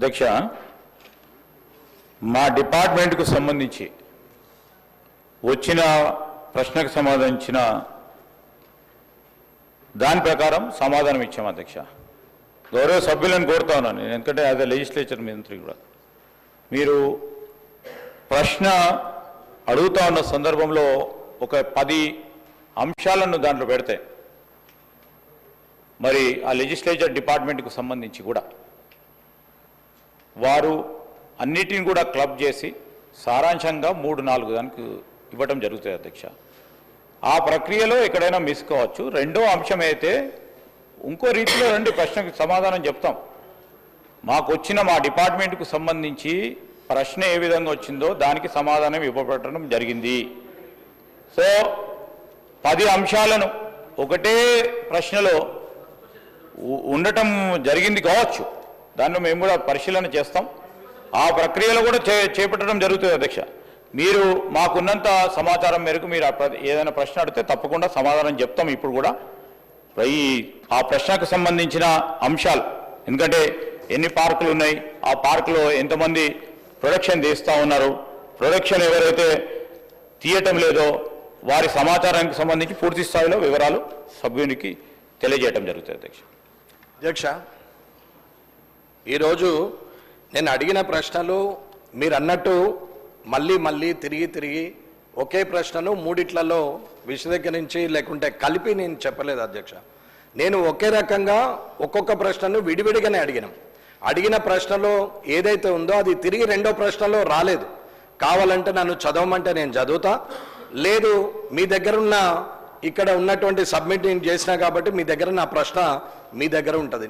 అధ్యక్ష, మా డిపార్ట్మెంట్కు సంబంధించి వచ్చిన ప్రశ్నకు సంబంధించిన దాని ప్రకారం సమాధానం ఇచ్చాము అధ్యక్ష. గౌరవ సభ్యులను కోరుతా ఉన్నాను నేను, ఎందుకంటే యాజ్ ఎ లెజిస్లేచర్ మంత్రి కూడా మీరు ప్రశ్న అడుగుతా ఉన్న సందర్భంలో ఒక 10 అంశాలను దాంట్లో పెడితే మరి ఆ లెజిస్లేచర్ డిపార్ట్మెంట్కు సంబంధించి కూడా వారు అన్నిటిని కూడా క్లబ్ చేసి సారాంశంగా 3-4 దానికి ఇవ్వటం జరుగుతుంది అధ్యక్ష. ఆ ప్రక్రియలో ఎక్కడైనా మిస్ కావచ్చు. రెండో అంశం అయితే ఇంకో రీతిలో రండి, ప్రశ్నకు సమాధానం చెప్తాం. మాకు వచ్చిన మా డిపార్ట్మెంట్కు సంబంధించి ప్రశ్న ఏ విధంగా వచ్చిందో దానికి సమాధానం ఇవ్వబడటం జరిగింది. సో 10 అంశాలను ఒకటే ప్రశ్నలో ఉండటం జరిగింది కావచ్చు, దాన్ని మేము కూడా పరిశీలన చేస్తాం. ఆ ప్రక్రియలో కూడా చేపట్టడం జరుగుతుంది అధ్యక్ష. మీరు మాకున్నంత సమాచారం మేరకు మీరు ఏదైనా ప్రశ్న అడిగితే తప్పకుండా సమాధానం చెప్తాం. ఇప్పుడు కూడా ఆ ప్రశ్నకు సంబంధించిన అంశాలు, ఎందుకంటే ఎన్ని పార్కులు ఉన్నాయి, ఆ పార్కులో ఎంతమంది ప్రొడక్షన్ తీస్తూ ఉన్నారు, ప్రొడక్షన్ ఎవరైతే తీయటం లేదో వారి సమాచారానికి సంబంధించి పూర్తి స్థాయిలో వివరాలు సభ్యునికి తెలియజేయడం జరుగుతుంది అధ్యక్ష. అధ్యక్ష, ఈరోజు నేను అడిగిన ప్రశ్నలు మీరు అన్నట్టు మళ్ళీ తిరిగి ఒకే ప్రశ్నను 3 విశదీకరించి లేకుంటే కలిపి నేను చెప్పలేదు అధ్యక్ష. నేను ఒకే రకంగా ఒక్కొక్క ప్రశ్నను విడివిడిగానే అడిగిన ప్రశ్నలో ఏదైతే ఉందో అది తిరిగి రెండో ప్రశ్నలో రాలేదు. కావాలంటే నన్ను చదవమంటే నేను చదువుతా, లేదు మీ దగ్గర ఉన్న ఇక్కడ ఉన్నటువంటి సబ్మిటింగ్ చేసినా కాబట్టి మీ దగ్గర నా ప్రశ్న మీ దగ్గర ఉంటుంది.